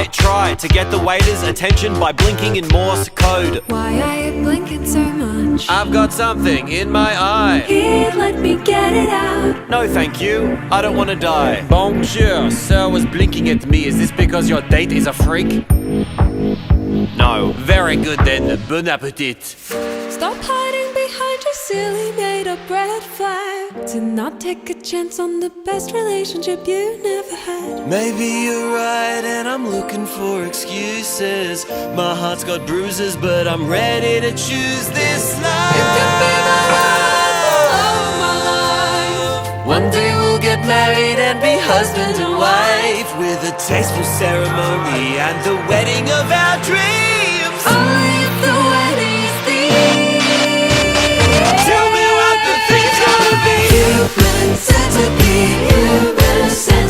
might try to get the waiter's attention by blinking in Morse code. Why are you blinking so much? I've got something in my eye. Here, let me get it out. No thank you, I don't want to die. Bonjour, sir was blinking at me. Is this because your date is a freak? No. Very good then, bon appetit. Stop hiding behind your silly made-up red flag. To not take a chance on the best relationship you never had. Maybe you're right and I'm looking for excuses. My heart's got bruises but I'm ready to choose this life. You could be the love of my life. One day we'll get married and be husband and wife, with a tasteful ceremony and the wedding of our dreams. Only if the wedding's theme. Tell me what the thing's gonna be. Human centipede, human centipede.